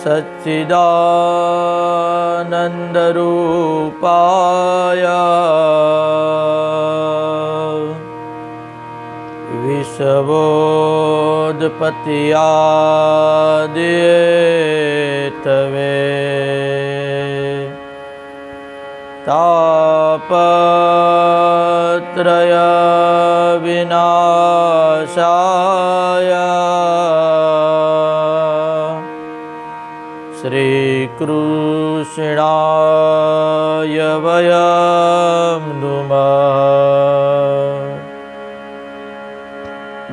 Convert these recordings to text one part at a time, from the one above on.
सच्चिदानन्दरूपाय विश्वोत्पत्त्यादिहेतवे तापत्रय विनाशाय श्रीकृष्णाय वयं नुमः।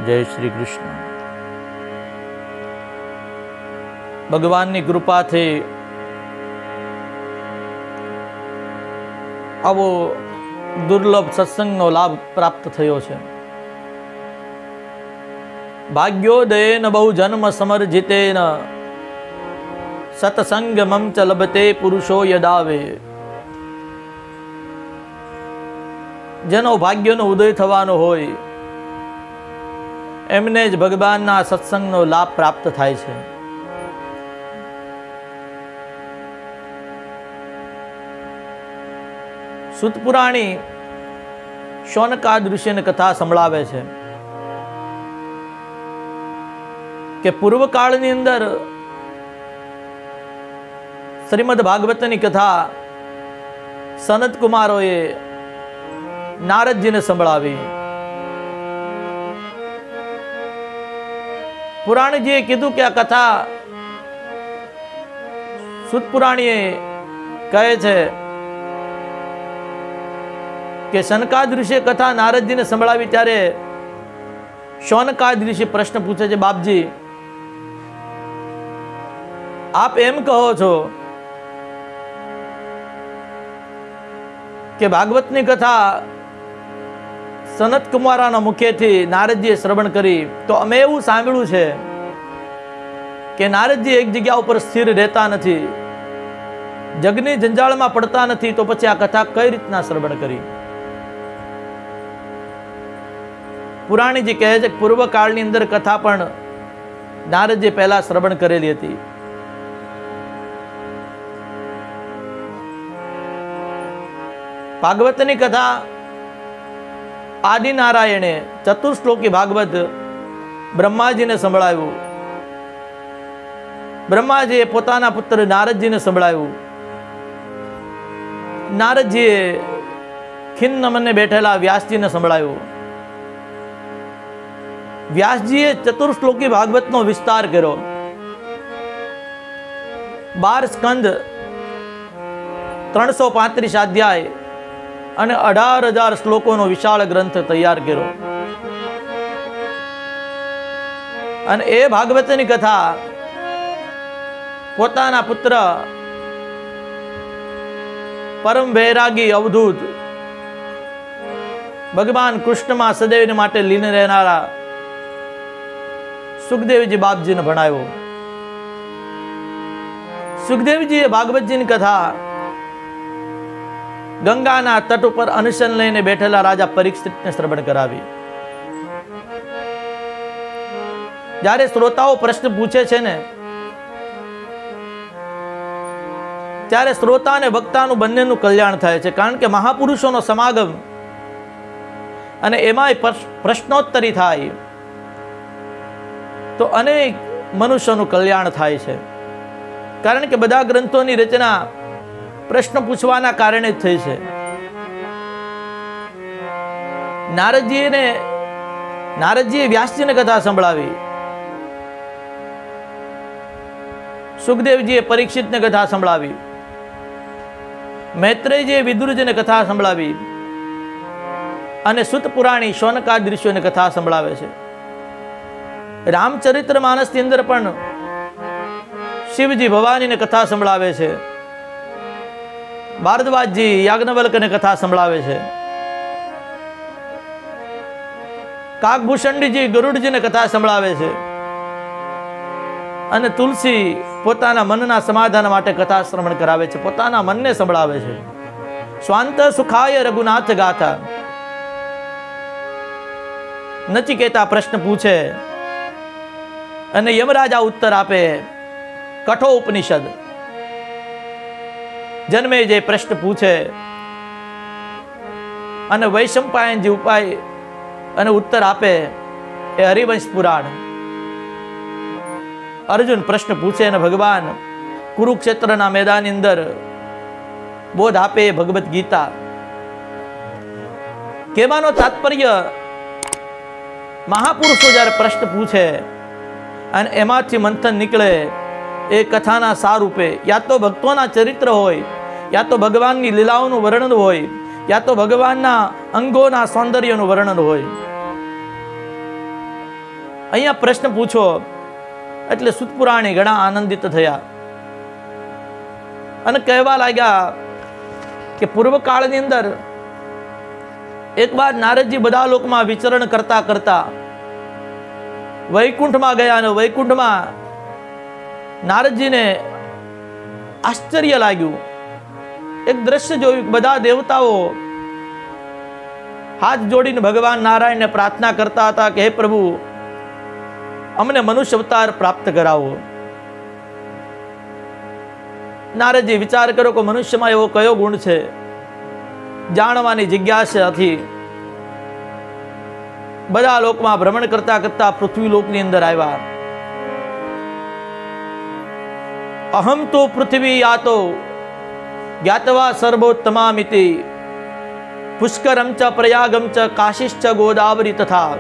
जय श्री कृष्ण। भगवान की कृपा थी आवो दुर्लभ सत्संगનો લાભ પ્રાપ્ત થયો છે। ભાગ્યોદયેન બહુ જન્મ સમર્જિતેન સત્સંગમં ચ લભતે પુરુષો યદાવે। જેનો ભાગ્યનો ઉદય થવાનો હોય એમને જ ભગવાનના સત્સંગનો લાભ પ્રાપ્ત થાય છે। સુત પુરાણી શૌનકાદ ઋષિની કથા સંભળાવે છે કે પૂર્વકાળની અંદર શ્રીમદ ભાગવતની કથા સનત કુમારોએ નારદજીને સંભળાવી। પુરાણીજીએ કીધું કે આ કથા સુત પુરાણીએ કહે છે કે શનકાદ ઋષિએ કથા નારદજીને સંભળાવી ત્યારે શૌનકાદ ઋષિ પ્રશ્ન પૂછે છે, બાપજી આપ એમ કહો છો કે ભાગવતની કથા સનત કુમારના મુખેથી નારદજીએ શ્રવણ કરી, તો અમે એવું સાંભળ્યું છે કે નારદજી એક જગ્યા ઉપર સ્થિર રહેતા નથી, જગની જંજાળમાં પડતા નથી, તો પછી આ કથા કઈ રીતના શ્રવણ કરી? પુરાણીજી કહે છે કે પૂર્વકાળની અંદર કથા પણ નારદજી પહેલા શ્રવણ કરેલી હતી। ભાગવતની કથા આદિનારાયણે ચતુર્શ્લોકી ભાગવત બ્રહ્માજીને સંભળાવ્યું, બ્રહ્માજીએ પોતાના પુત્ર નારદજીને સંભળાવ્યું, નારદજીએ ખિન્ન મને બેઠેલા વ્યાસજીને સંભળાવ્યું, વ્યાસજીએ ચતુર્શ્લોકી ભાગવતનો વિસ્તાર કર્યો, 12 સ્કંદ 335 અધ્યાય અને 18,000 શ્લોકોનો વિશાળ ગ્રંથ તૈયાર કર્યો। અને એ ભાગવતની કથા પોતાના પુત્ર પરમ વૈરાગી અવધૂત ભગવાન કૃષ્ણમાં સદૈવ માટે લીન રહેનારા સુખદેવજી બાપજીને ભણાવ્યો। સુખદેવજીએ ભાગવતજીની કથા ગંગાના તટ ઉપર અનશન લઈને બેઠેલા રાજા પરીક્ષિતને શ્રવણ કરાવી। જ્યારે શ્રોતાઓ પ્રશ્ન પૂછે છે ને, ત્યારે શ્રોતા અને વક્તાનું બંનેનું કલ્યાણ થાય છે, કારણ કે મહાપુરુષોનો સમાગમ અને એમાંય પ્રશ્નોત્તરી થાય તો અનેક મનુષ્યોનું કલ્યાણ થાય છે। કારણ કે બધા ગ્રંથોની રચના પ્રશ્ન પૂછવાના કારણે જ થઈ છે। નારદજીએ વ્યાસજીને કથા સંભળાવી, સુખદેવજીએ પરીક્ષિતને કથા સંભળાવી, મૈત્રેયજીએ વિદુરજીને કથા સંભળાવી અને સુત પુરાણી શૌનકાદ ઋષિઓને કથા સંભળાવે છે। રામચરિત્ર માનસની અંદર પણ શિવજી ભવાનીને કથા સંભળાવે છે, ભારદ્વાજજી યાજ્ઞવલ્કને કથા સંભળાવે છે, કાકભૂષણજી ગરુડજીને કથા સંભળાવે છે અને તુલસી પોતાના મનના સમાધાન માટે કથા શ્રવણ કરાવે છે, પોતાના મનને સંભળાવે છે। સ્વાંત સુખાય રઘુનાથ ગાથા। નચિકેતા પ્રશ્ન પૂછે અને યમરાજા ઉત્તર આપે કઠો ઉપનિષદ જન્મે જે પ્રશ્ન પૂછે અને વૈશંપાયન જે ઉપાય અને ઉત્તર આપે એ હરિવંશ પુરાણ. અર્જુન પ્રશ્ન પૂછે અને ભગવાન કુરુક્ષેત્રના મેદાનની અંદર બોધ આપે ભગવદ્ ગીતા. કહેવાનો તાત્પર્ય મહાપુરુષો જ્યારે પ્રશ્ન પૂછે અને એમાંથી મંથન નીકળે એ કથાના સારૂપે યા તો ભક્તોના ચરિત્ર હોય, યા તો ભગવાનની લીલાઓનું વર્ણન હોય, યા તો ભગવાનના અંગોના સૌંદર્યનું વર્ણન હોય. અહીંયા પ્રશ્ન પૂછો એટલે સુતપુરાણી ઘણા આનંદિત થયા અને કહેવા લાગ્યા કે પૂર્વકાળની અંદર એકવાર નારદજી બધા લોકમાં વિચરણ કરતા કરતા વૈકુંઠમાં ગયા અને વૈકુંઠમાં નારદજીને આશ્ચર્ય લાગ્યું. એક દ્રશ્ય જોયું. બધા દેવતાઓ હાથ જોડીને ભગવાન નારાયણને પ્રાર્થના કરતા હતા કે હે પ્રભુ, અમને મનુષ્ય અવતાર પ્રાપ્ત કરાવો. નારદજી વિચાર કરો કે મનુષ્યમાં એવો કયો ગુણ છે, જાણવાની જિજ્ઞાસા હતી. બધા લોકમાં ભ્રમણ કરતા કરતા પૃથ્વી લોકની અંદર આવ્યા. અહમ તો પૃથ્વી યાતો જ્ઞાતવા સર્વોત્તમામિતિ પુષ્કરમ ચ પ્રયાગમ ચ કાશીશ્ચ ગોદાવરી તથા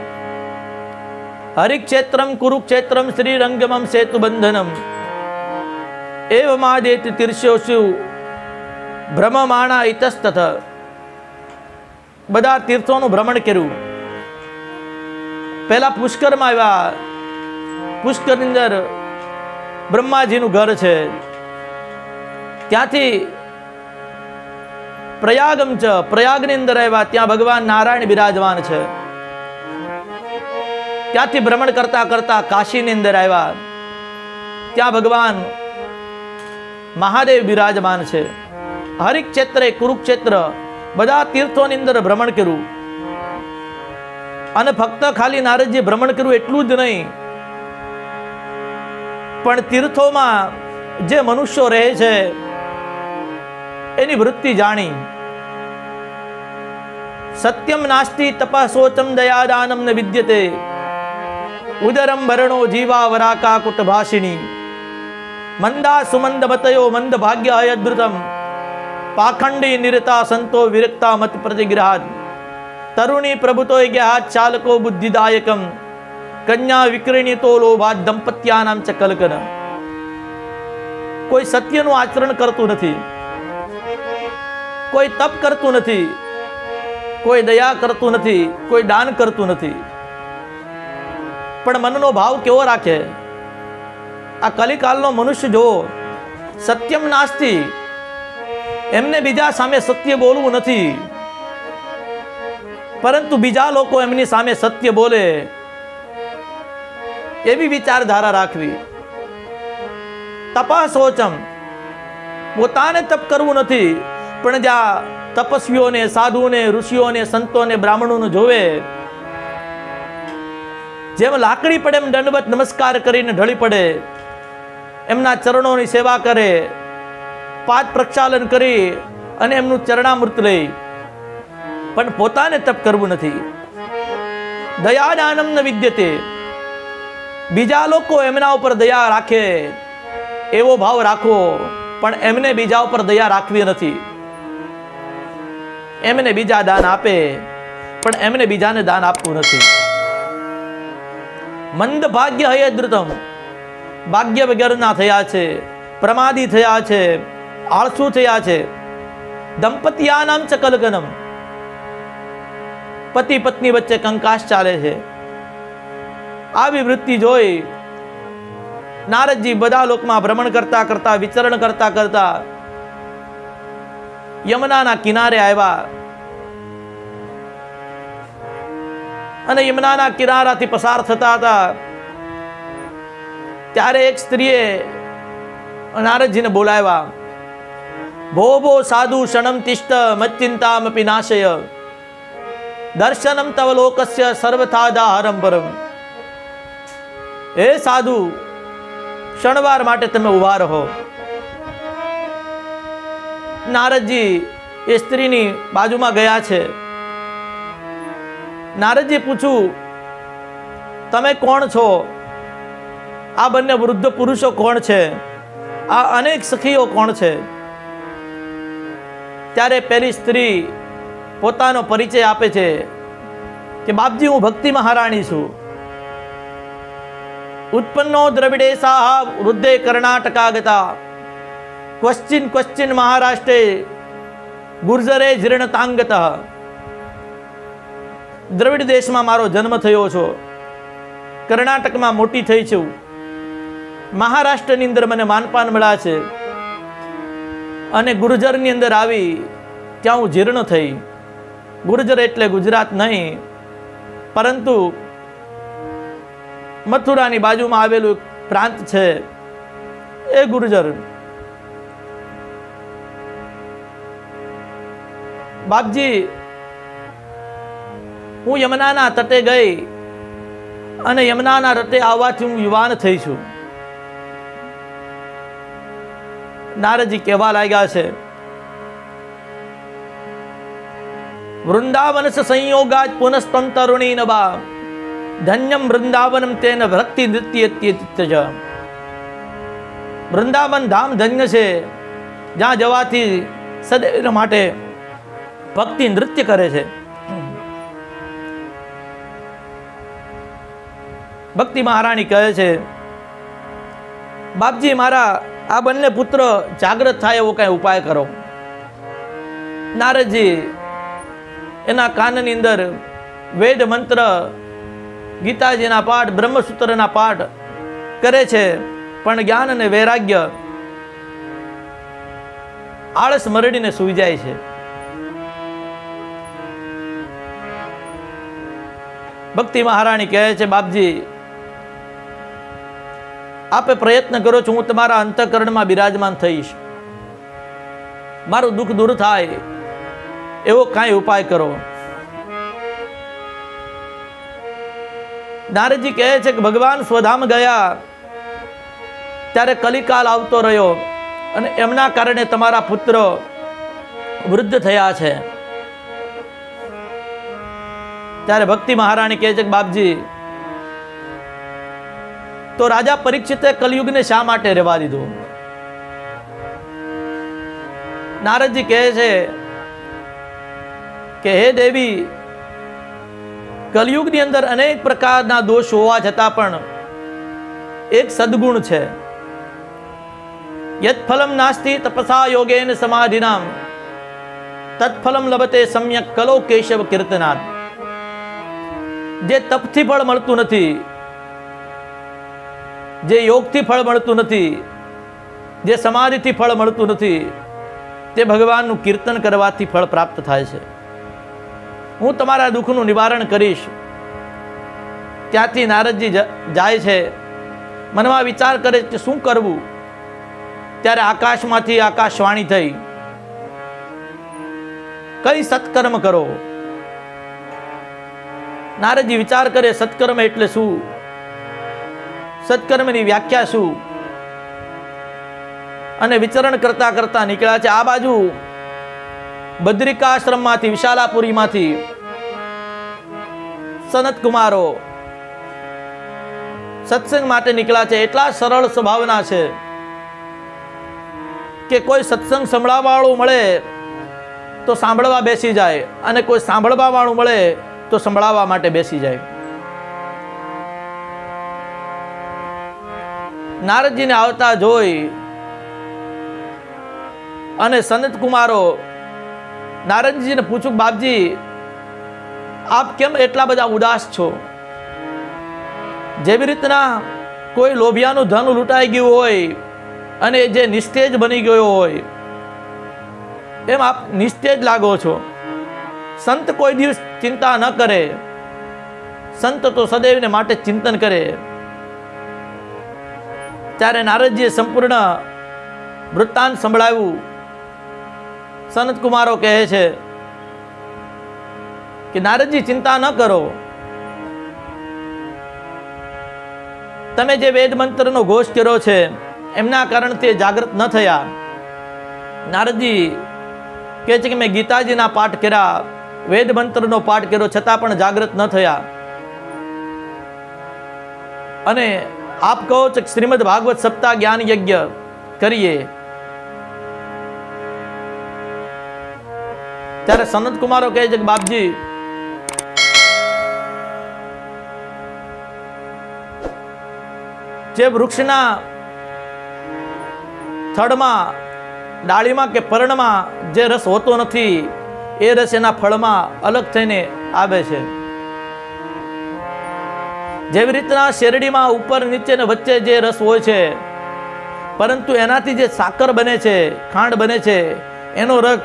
હરિક્ષેત્રમ કુરુક્ષેત્રમ શ્રીરંગમમ સેતુબંધનમ એવમાદેતિ તીર્ષોષુ ભ્રમમાણા ઇતસ્તથ. બધા તીર્થોનું ભ્રમણ કર્યું. પહેલા પુષ્કરમાં આવ્યા. પુષ્કરની અંદર બ્રહ્માજીનું ઘર છે. ત્યાંથી પ્રયાગમ છે, પ્રયાગની અંદર આવ્યા. ત્યાં ભગવાન નારાયણ બિરાજમાન છે. ત્યાંથી ભ્રમણ કરતા કરતા કાશીની અંદર આવ્યા. ત્યાં ભગવાન મહાદેવ બિરાજમાન છે. હરિક્ષેત્ર, કુરુક્ષેત્ર બધા તીર્થોની અંદર ભ્રમણ કર્યું. અને ફક્ત ખાલી નારદજી ભ્રમણ કર્યું એટલું જ નહીં, પણ તીર્થોમાં જે મનુષ્યો રહે છે એની વૃત્તિ જાણી. સત્યમ નાસ્તિ તપસોચમ દયાદાનમ ન વિદ્યતે ઉદરમ ભરણો જીવા વરાકા કુટભાષિણી મંદા સુમંદ મતયો મંદ ભાગ્ય અયદ્રુતમ પાખંડી નિરતા સંતો વિરક્તા મત પ્રતિગ્રહાદ તરુણી પ્રભુતો જ્ઞાત ચાલકો બુદ્ધિદાયકમ કન્યા વિક્રણીતો લોભાત દંપત્યાનામ ચ કલકન. કોઈ સત્યનું આચરણ કરતું નથી, કોઈ તપ કરતું નથી, કોઈ દયા કરતું નથી, કોઈ દાન કરતું નથી, પણ મનનો ભાવ કેવો રાખે. આ કલિકાલનો મનુષ્ય જોવો, સત્યમ નાસ્તિ, એમને બીજા સામે સત્ય બોલવું નથી, પરંતુ બીજા લોકો એમની સામે સત્ય બોલે એવી વિચારધારા રાખવી. તપસોચમ, પોતાને તપ કરવું નથી, પણ જ્યાં તપસ્વીઓને, સાધુઓને, ઋષિઓને, સંતોને, બ્રાહ્મણોને જોવે, જેમ લાકડી પડે એમ દંડવત નમસ્કાર કરીને ઢળી પડે, એમના ચરણોની સેવા કરે, પાદ પ્રક્ષાલન કરી અને એમનું ચરણામૃત લે, પણ પોતાને તપ કરવું નથી. દયાદાનમ ન વિદ્યતે, બીજા લોકો એમના ઉપર દયા રાખે એવો ભાવ રાખવો, પણ એમને બીજા ઉપર દયા રાખવી નથી. એમને બીજા દાન આપે પણ એમને બીજાને દાન આપવું નથી. મંદ ભાગ્ય હયદ્રુતમ, ભાગ્ય વગરના થયા છે, પ્રમાદી થયા છે, આળસુ થયા છે. દંપત્યાનામ ચ કલકનમ, પતિ પત્ની વચ્ચે કંકાસ ચાલે છે. આવી વૃત્તિ જોઈ નારદજી બધા લોકમાં ભ્રમણ કરતા કરતા, વિચરણ કરતા કરતા યમુનાના કિનારે આવ્યા. અને યમુનાના કિનારાથી પસાર થતા હતા ત્યારે એક સ્ત્રીએ નારદજીને બોલાવ્યા. ભો ભો સાધુ ક્ષણમ તિષ્ઠ મચ્ચિંતામપી નાશય દર્શનમ તવ લોકસ્ય સર્વથા દાહરમ પરમ. હે સાધુ, ક્ષણવાર માટે તમે ઊભા રહો. નારદજી એ સ્ત્રીની બાજુમાં ગયા છે. નારદજી પૂછ્યું, તમે કોણ છો? આ બંને વૃદ્ધ પુરુષો કોણ છે? આ અનેક સખીઓ કોણ છે? ત્યારે પેલી સ્ત્રી પોતાનો પરિચય આપે છે કે બાપજી, હું ભક્તિ મહારાણી છું. ઉત્પન્નો દ્રવિડેશા વૃદ્ધે કર્ણાટકાગતા ક્વશ્ચિન ક્વશ્ચિન મહારાષ્ટ્રે ગુર્જરે જીર્ણતાંગત. દ્રવિડ દેશમાં મારો જન્મ થયો છો, કર્ણાટકમાં મોટી થઈ છું, મહારાષ્ટ્રની અંદર મને માનપાન મળ્યા છે, અને ગુર્જરની અંદર આવી ત્યાં હું જીર્ણ થઈ. ગુર્જર એટલે ગુજરાત નહીં, પરંતુ મથુરાની બાજુમાં આવેલું એક પ્રાંત છે એ ગુર્જર. બાપજી, હું યમુનાના તટે ગઈ અને યમુનાના તટે આવવાથી હું યુવાન થઈ છું. નારદજી કહેવા લાગ્યા છે, વૃંદાવન સંયોગાત પુનસ્તમ તરુણી નવા ધન્યમ વૃંદાવનમ તેન ભક્તિ નૃત્ય. વૃંદાવન ધામ ધન્ય છે, જ્યાં જવાથી સદૈવ માટે ભક્તિ નૃત્ય કરે છે. ભક્તિ મહારાણી કહે છે, બાપજી, મારા આ બંને પુત્ર જાગૃત થાય એવો કઈ ઉપાય કરો. નારદજી એના કાનની અંદર વેદ મંત્ર, ગીતાજીના પાઠ, બ્રહ્મસૂત્રના પાઠ કરે છે, પણ જ્ઞાન અને વૈરાગ્ય આળસ મરડીને સૂઈ જાય છે. ભક્તિ મહારાણી કહે છે, બાપજી, આપે પ્રયત્ન કરો છો, હું તમારા અંતઃકરણમાં બિરાજમાન થઈશ. મારું દુઃખ દૂર થાય એવો કાંઈ ઉપાય કરો. નારદજી કહે છે કે ભગવાન સ્વધામ ગયા ત્યારે કલિકાલ આવતો રહ્યો અને એમના કારણે તમારા પુત્ર વૃદ્ધ થયા છે. ત્યારે ભક્તિ મહારાણી કહે છે કે બાપજી, તો રાજા પરીક્ષિતે કલયુગને શા માટે રહેવા દીધું? નારદજી કહે છે કે હે દેવી, કલયુગની અંદર અનેક પ્રકારના દોષ હોવા છતાં પણ એક સદગુણ છે. યત ફલમ નાસ્તિ તપસા યોગેન સમાધિનામ તત્ફલમ લભતે સમ્યક કલો કેશવ કીર્તનાદ. જે તપથી ફળ મળતું નથી, જે યોગથી ફળ મળતું નથી, જે સમાધિથી ફળ મળતું નથી, તે ભગવાનનું કીર્તન કરવાથી ફળ પ્રાપ્ત થાય છે. હું તમારા દુઃખનું નિવારણ કરીશ. ત્યાંથી નારદજી જાય છે, મનમાં વિચાર કરે કે શું કરવું. ત્યારે આકાશમાંથી આકાશવાણી થઈ, કઈ સત્કર્મ કરો. નારદજી વિચાર કરે, સત્કર્મ એટલે શું? સત્કર્મની વ્યાખ્યા શું? અને વિચરણ કરતા કરતા નીકળ્યા છે. આ બાજુ બદ્રિકાશ્રમમાંથી, વિશાલાપુરીમાંથી સનત કુમારો સત્સંગ માટે નીકળ્યા છે. એટલા સરળ સ્વભાવના છે કે કોઈ સત્સંગ સંભળાવવા વાળું મળે તો સાંભળવા બેસી જાય, અને કોઈ સાંભળવા વાળું મળે તો સંભળાવવા માટે બેસી જાય. નારદજીને આવતા જોઈ અને સનત કુમારો નારદજીને પૂછ્યું, બાપજી, આપ કેમ એટલા બધા ઉદાસ છો? જેવી રીતના કોઈ લોભિયાનું ધન લૂંટાઈ ગયું હોય અને જે નિસ્તેજ બની ગયો હોય, એમ આપ નિસ્તેજ લાગો છો. સંત કોઈ દિવસ ચિંતા ન કરે, સંત તો સદૈવને માટે ચિંતન કરે. ત્યારે નારદજીએ સંપૂર્ણ વૃત્તાંત સંભળાવ્યું. સનત કુમારો કહે છે કે નારદજી, ચિંતા ન કરો, તમે જે વેદ મંત્રનો ઘોષ કર્યો છે એમના કારણ તે જાગૃત ન થયા. નારદજી કહે છે કે મેં ગીતાજીના પાઠ કર્યા, વેદ મંત્રનો પાઠ કર્યો, છતાં પણ જાગૃત ન થયા. અને આપ કહો છો કે શ્રીમદ ભાગવત સપ્તાહ જ્ઞાન યજ્ઞ કરીએ. ત્યારે સનત કુમારો કહે છે કે બાપજી, જે વૃક્ષના થડમાં, ડાળીમાં કે પર્ણમાં જે રસ હોતો નથી, એ રસ એના ફળમાં અલગ થઈને આવે છે. જેવી રીતના શેરડીમાં ઉપર નીચે ને વચ્ચે જે રસ હોય છે, પરંતુ એનાથી જે સાકર બને છે, ખાંડ બને છે, એનો રસ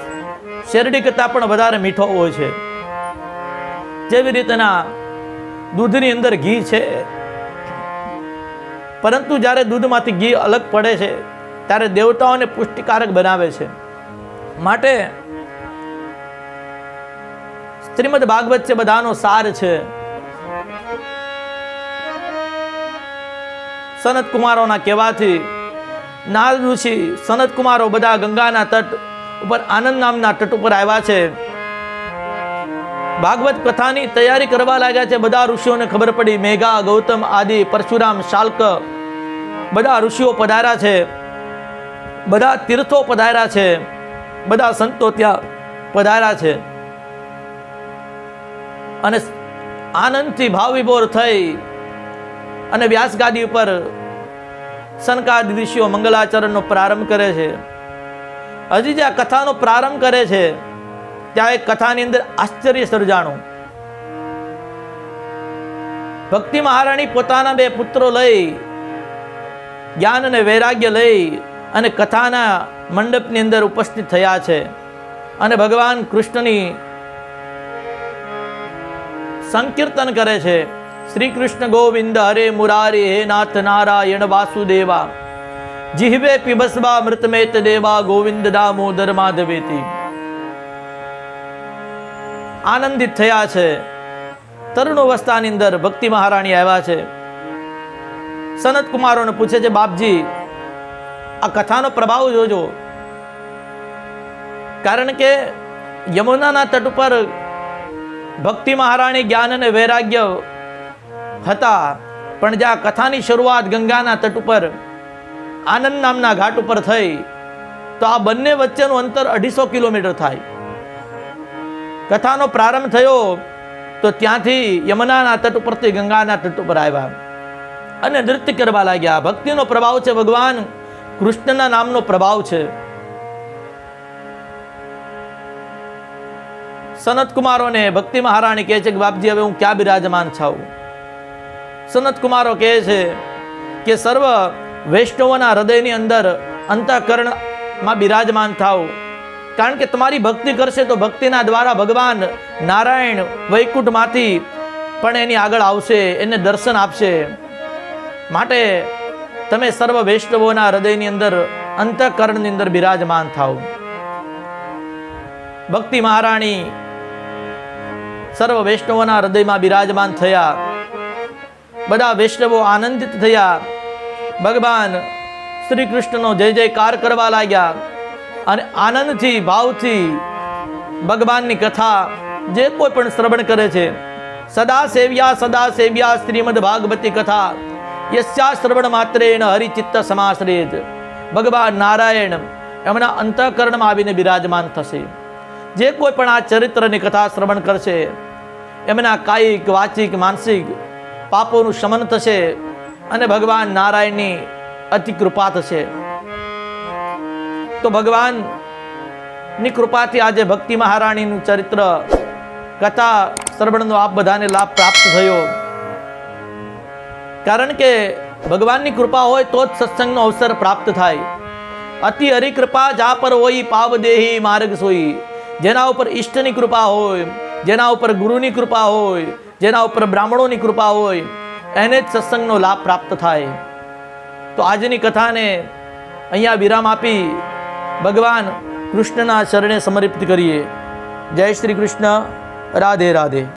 શેરડી કરતાં પણ વધારે મીઠો હોય છે. જેવી રીતના દૂધની અંદર ઘી છે, પરંતુ જ્યારે દૂધમાંથી ઘી અલગ પડે છે ત્યારે દેવતાઓને પુષ્ટિકારક બનાવે છે. માટે શ્રીમદ ભાગવત છે બધાનો સાર છે. સનત કુમારોના કહેવાથી નારદ ઋષિ સનત કુમારો બધા ગંગાના તટ ઉપર આનંદ નામના તટ ઉપર આવ્યા છે. ભાગવત કથાની તૈયારી કરવા લાગ્યા છે. બધા ઋષિઓને ખબર પડી, મેઘા, ગૌતમ આદિ, પરશુરામ, શાલ્ક બધા ઋષિઓ પધાર્યા છે, બધા તીર્થો પધાર્યા છે, બધા સંતો ત્યાં પધાર્યા છે. અને આનંદથી ભાવ વિભોર થઈ અને વ્યાસગાદી ઉપર સનકાદિ ઋષિઓ મંગલાચરણનો પ્રારંભ કરે છે. હજી જે આ કથાનો પ્રારંભ કરે છે ત્યાં એક કથાની અંદર આશ્ચર્ય સર્જાણું. ભક્તિ મહારાણી પોતાના 2 પુત્રો લઈ, જ્ઞાન અને વૈરાગ્ય લઈ અને કથાના મંડપની અંદર ઉપસ્થિત થયા છે. અને ભગવાન કૃષ્ણની સંકીર્તન કરે છે. શ્રી કૃષ્ણ ગોવિંદ હરે મુરારી, હે નાથ નારાયણ વાસુદેવા, જીહવે પીબસ્વા મૃતમેત દેવા, ગોવિંદ દામોદર માધવેતી. આનંદિત થયા છે. તરુણ અવસ્થાની અંદર ભક્તિ મહારાણી આવ્યા છે. સનત કુમારોને પૂછે છે, બાપજી આ કથાનો પ્રભાવ જોજો. કારણ કે યમુનાના તટ ઉપર ભક્તિ મહારાણી જ્ઞાન અને વૈરાગ્ય હતા, પણ જ્યાં કથાની શરૂઆત ગંગાના તટ ઉપર આનંદ નામના ઘાટ ઉપર થઈ, તો આ બંને વચ્ચેનું અંતર 250 કિલોમીટર થાય. કથાનો પ્રારંભ થયો તો ત્યાંથી યમુનાના તટ ઉપરથી ગંગાના તટ ઉપર આવ્યા અને નૃત્ય કરવા લાગ્યા. ભક્તિનો પ્રભાવ છે, ભગવાન કૃષ્ણના નામનો પ્રભાવ છે. સનત કુમારોને ભક્તિ મહારાણી કહે છે કે બાપજી હવે હું ક્યાં બિરાજમાન છું? સનત કુમારો કહે છે કે સર્વ વૈષ્ણવોના હૃદયની અંદર અંતઃકરણમાં બિરાજમાન થાવ. કારણ કે તમારી ભક્તિ કરશે તો ભક્તિના દ્વારા ભગવાન નારાયણ વૈકુંઠમાંથી પણ એની આગળ આવશે, એને દર્શન આપશે. માટે તમે સર્વ વૈષ્ણવોના હૃદયની અંદર અંતઃકરણની અંદર બિરાજમાન થાવ. ભક્તિ મહારાણી સર્વ વૈષ્ણવોના હૃદયમાં બિરાજમાન થયા. બધા વૈષ્ણવો આનંદિત થયા. ભગવાન શ્રી કૃષ્ણનો જય જયકાર કરવા લાગ્યા અને આનંદથી ભાવથી ભગવાનની કથા જે કોઈ પણ શ્રવણ કરે છે, સદા સેવ્યા શ્રીમદ ભાગવતી કથા યસ્યા શ્રવણ માત્રેણ હરિચિત્ત સમાશ્રેત. ભગવાન નારાયણ એમના અંતઃકરણમાં આવીને બિરાજમાન થશે. જે કોઈ પણ આ ચરિત્રની કથા શ્રવણ કરશે એમના કાયિક, વાચિક, માનસિક પાપોનું શમન થશે અને ભગવાન નારાયણની અતિ કૃપા થશે. તો ભગવાનની કૃપાથી આજે ભક્તિ મહારાણીનું ચરિત્ર કથા શ્રવણનો આપ બધાને લાભ પ્રાપ્ત થયો. કારણ કે ભગવાનની કૃપા હોય તો જ સત્સંગનો અવસર પ્રાપ્ત થાય. અતિ હરિ કૃપા જા પર હોય, પાવ દેહી માર્ગ સોઈ. જેના ઉપર ઈષ્ટની કૃપા હોય, જેના ઉપર ગુરુની કૃપા હોય, જેના ઉપર બ્રાહ્મણોની કૃપા હોય, એને જ સત્સંગનો લાભ પ્રાપ્ત થાય. તો આજની કથાને અહીંયા વિરામ આપી ભગવાન કૃષ્ણના ચરણે સમર્પિત કરીએ. જય શ્રી કૃષ્ણ. રાધે રાધે.